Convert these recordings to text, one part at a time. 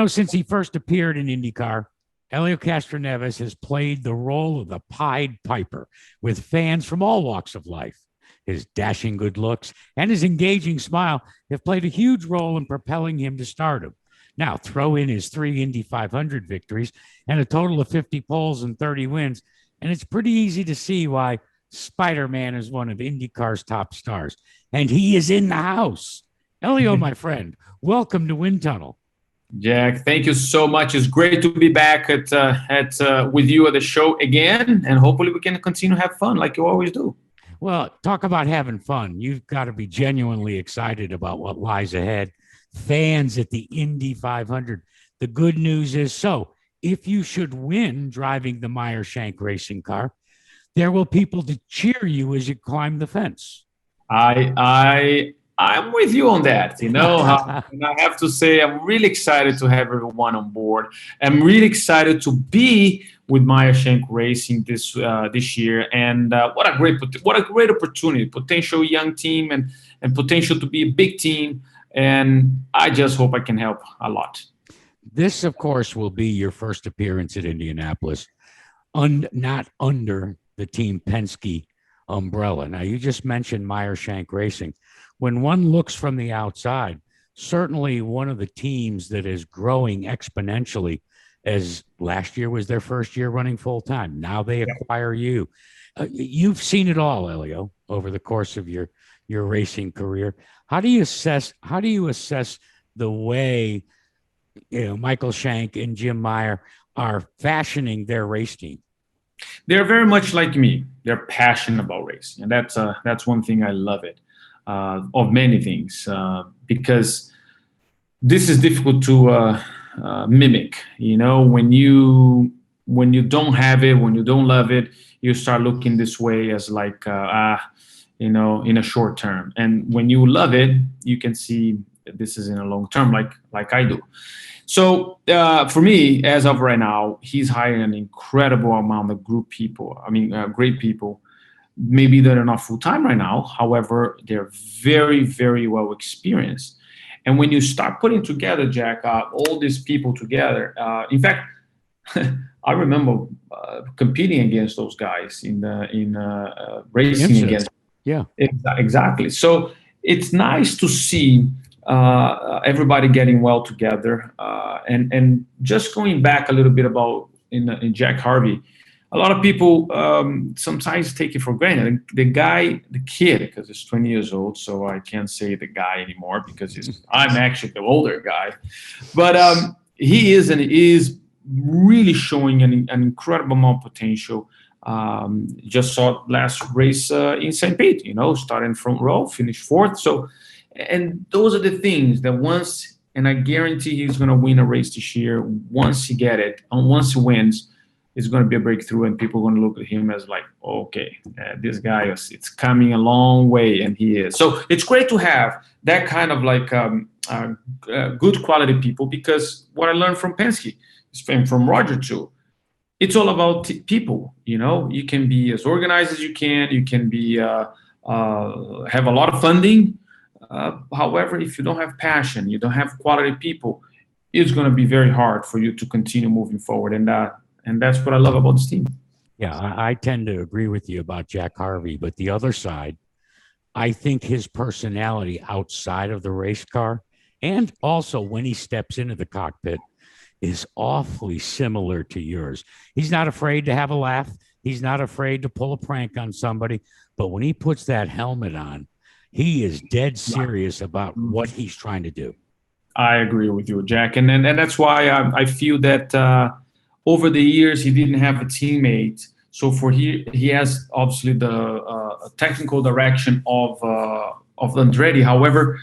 Since he first appeared in IndyCar, Helio Castroneves has played the role of the Pied Piper with fans from all walks of life. His dashing good looks and his engaging smile have played a huge role in propelling him to stardom. Now, throw in his 3 Indy 500 victories and a total of 50 poles and 30 wins, and it's pretty easy to see why Spider-Man is one of IndyCar's top stars. And he is in the house. Helio, my friend, welcome to Wind Tunnel. Jack, thank you so much. It's great to be back with you at the show again, and hopefully we can continue to have fun like you always do. Well, talk about having fun. You've got to be genuinely excited about what lies ahead. Fans at the Indy 500. The good news is, if you should win driving the Meyer Shank racing car, there will people to cheer you as you climb the fence. I'm with you on that. And I have to say, I'm really excited to have everyone on board. I'm really excited to be with Meyer Shank Racing this year. And what a great opportunity, potential young team and potential to be a big team. And I just hope I can help a lot. This, of course, will be your first appearance at Indianapolis, not under the Team Penske umbrella. Now, you just mentioned Meyer Shank Racing. When one looks from the outside, certainly one of the teams that is growing exponentially, as last year was their first year running full time. Now they acquire you. You've seen it all, Helio, over the course of your racing career. How do you assess the way Michael Shank and Jim Meyer are fashioning their race team? They're very much like me. They're passionate about racing, and that's one thing I love it. Of many things, because this is difficult to mimic. When you don't have it, when you don't love it, you start looking this way as like in a short term. And when you love it, you can see this is in a long term, like I do. So for me, as of right now, he's hiring an incredible amount of great people. Maybe they're not full-time right now. However, they're very, very well experienced. And when you start putting together, Jack, all these people together, in fact, I remember competing against those guys in racing against. Yeah, exactly. So it's nice to see everybody getting well together. And just going back a little bit about in Jack Harvey, a lot of people sometimes take it for granted. The kid, because he's 20 years old, so I can't say the guy anymore because I'm actually the older guy. But he is really showing an incredible amount of potential. Just saw last race in St. Pete, starting front row, finished fourth. So, and those are the things that and I guarantee he's going to win a race this year. Once he get it, and once he wins, it's going to be a breakthrough, and people are going to look at him as like, okay, this guy it's coming a long way, and he is. So it's great to have that kind of like good quality people, because what I learned from Penske, from Roger too, it's all about people. You can be as organized as you can be have a lot of funding. However, if you don't have passion, you don't have quality people, it's going to be very hard for you to continue moving forward. And that's what I love about this team. Yeah, I tend to agree with you about Jack Harvey. But the other side, I think his personality outside of the race car, and also when he steps into the cockpit, is awfully similar to yours. He's not afraid to have a laugh. He's not afraid to pull a prank on somebody. But when he puts that helmet on, he is dead serious about what he's trying to do. I agree with you, Jack. And that's why I feel that over the years, he didn't have a teammate. So he has obviously the technical direction of Andretti. However,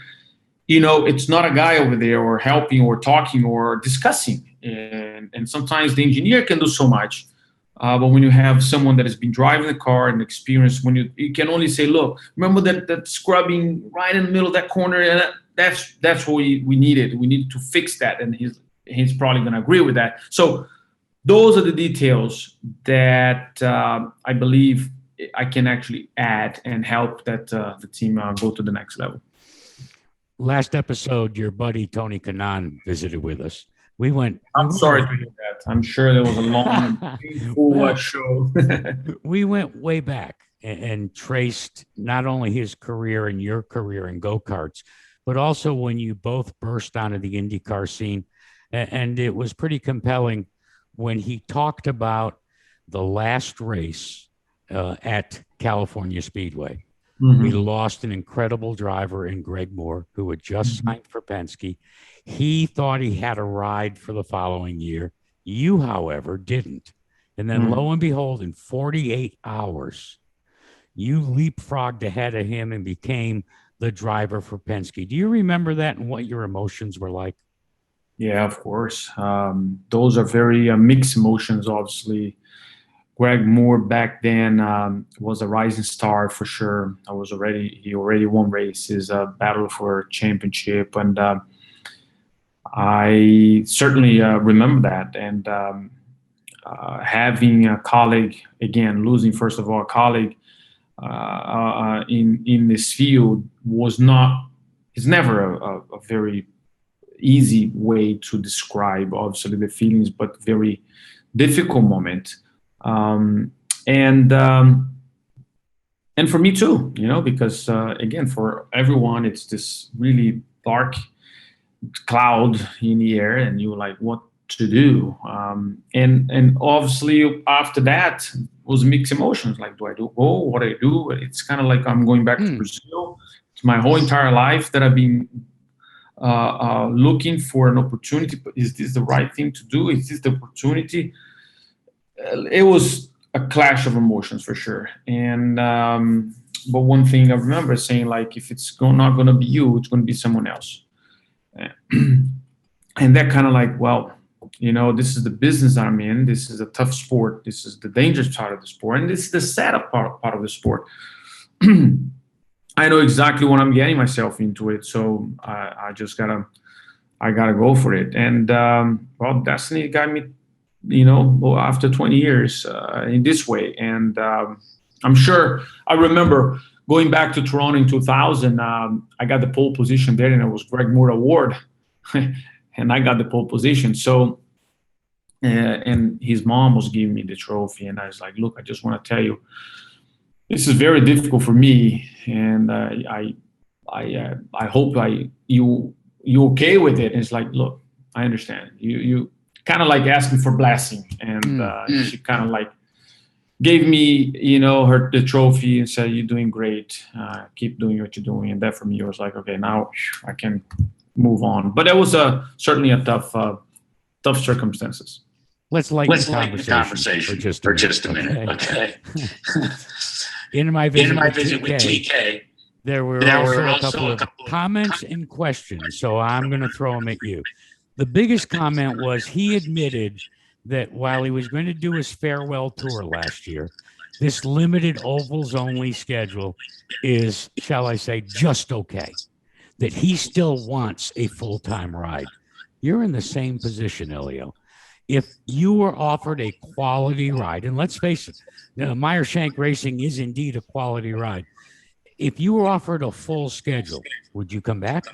it's not a guy over there or helping or talking or discussing. And sometimes the engineer can do so much. But when you have someone that has been driving the car and experienced, when you can only say, look, remember that scrubbing right in the middle of that corner? And that's what we needed. We needed to fix that. And he's probably going to agree with that. So those are the details that I believe I can actually add and help that the team go to the next level. Last episode, your buddy Tony Kanaan visited with us. We I'm went sorry to hear that. I'm sure there was a long and painful well, show. we went way back and traced not only his career and your career in go-karts, but also when you both burst onto the IndyCar scene. And it was pretty compelling when he talked about the last race at California Speedway. We Mhm. lost an incredible driver in Greg Moore, who had just Mhm. signed for Penske. He thought he had a ride for the following year. You, however, didn't. And then Mhm. lo and behold, in 48 hours, you leapfrogged ahead of him and became the driver for Penske. Do you remember that and what your emotions were like? Yeah, of course. Those are very mixed emotions, obviously. Greg Moore back then was a rising star for sure. He already won races, battle for championship, and I certainly remember that. And having a colleague, again, losing first of all a colleague in this field was not. It's never a very easy way to describe, obviously, the feelings, but very difficult moment. Um, and and for me too, because again, for everyone, it's this really dark cloud in the air, and you're like, what to do? And obviously after that was mixed emotions. Like, do I do go? What do I do? It's kind of like I'm going back to Hmm. Brazil. It's my whole entire life that I've been looking for an opportunity. But is this the right thing to do? Is this the opportunity? It was a clash of emotions for sure. And but one thing I remember saying, like, if not going to be you, it's going to be someone else. And that kind of like, well, this is the business I'm in. This is a tough sport. This is the dangerous part of the sport, and this is the sad part of the sport. I know exactly what I'm getting myself into it, so I gotta go for it. And well, destiny got me, after 20 years in this way. And I'm sure I remember going back to Toronto in 2000. I got the pole position there, and it was Greg Moore Award, and I got the pole position. So, and his mom was giving me the trophy, and I was like, "Look, I just want to tell you, this is very difficult for me, and I hope you okay with it." And it's like, look, I understand. You kind of like asking for blessing, and Mm. she kind of like gave me, her the trophy and said, "You're doing great. Keep doing what you're doing." And that for me was like, okay, now I can move on. But that was certainly a tough circumstances. Let's lighten the Let's lighten the conversation for conversation just a for minute. just a minute, Okay. okay? In my In visit my with visit with TK, TK, there were there also were a couple also a of couple of comments and questions. So I'm going to throw them at you. The biggest comment was he admitted that while he was going to do his farewell tour last year, this limited ovals only schedule is, shall I say, just okay. That he still wants a full time ride. You're in the same position, Helio. If you were offered a quality ride, and let's face it, Meyer Shank Racing is indeed a quality ride. If you were offered a full schedule, would you come back?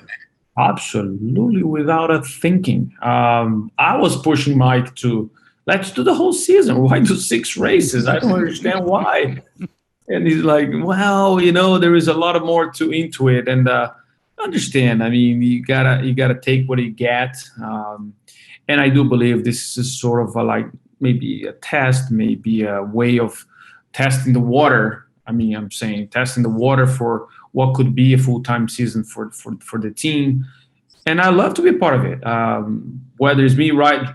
Absolutely, without a thinking. I was pushing Mike to let's do the whole season. Why do 6 races? I don't understand why. And he's like, well, there is a lot of more to into it, and understand. I mean, you gotta take what you get. And I do believe this is sort of like maybe a test, maybe a way of testing the water. I mean, I'm saying testing the water for what could be a full time season for the team. And I love to be a part of it. Whether it's me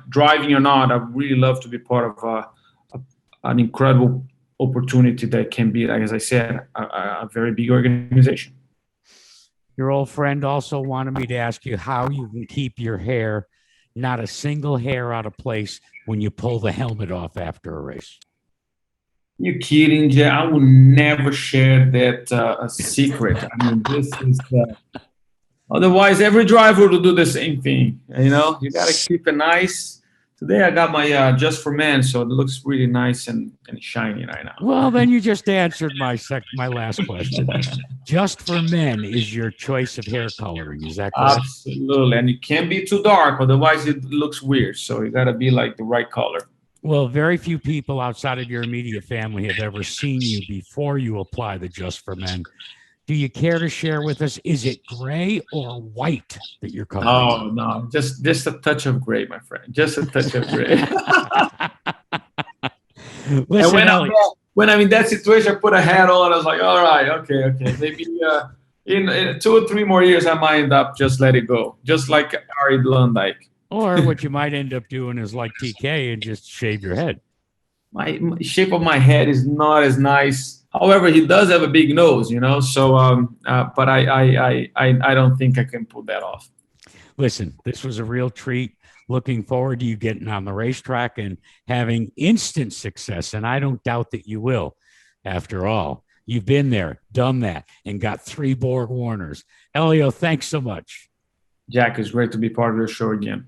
driving or not, I really love to be part of an incredible opportunity that can be, like as I said, a very big organization. Your old friend also wanted me to ask you how you can keep your hair not a single hair out of place when you pull the helmet off after a race. You're kidding, Jay. I will never share that a secret. I mean, this is otherwise every driver will do the same thing. You got to keep it nice. Today I got my Just for Men, so it looks really nice and shiny right now. Well, then you just answered my last question. Just for Men is your choice of hair coloring. Is that correct? Absolutely, and it can't be too dark, otherwise it looks weird. So you got to be like the right color. Well, very few people outside of your immediate family have ever seen you before you apply the Just for Men. Do you care to share with us? Is it gray or white that you're coloring? Oh no, just a touch of gray, my friend. Just a touch of gray. Listen, And Ellie. when I'm in that situation, I put a hat on. I was like, all right, okay. Maybe in 2 or 3 more years, I might end up just let it go, just like Ari Blondike. Or what you might end up doing is like TK and just shave your head. My shape of my head is not as nice. However, he does have a big nose, you know. So, but I don't think I can pull that off. Listen, this was a real treat. Looking forward to you getting on the racetrack and having instant success. And I don't doubt that you will. After all, you've been there, done that, and got 3 Borg Warners. Helio, thanks so much. Jack, it's great to be part of the show again.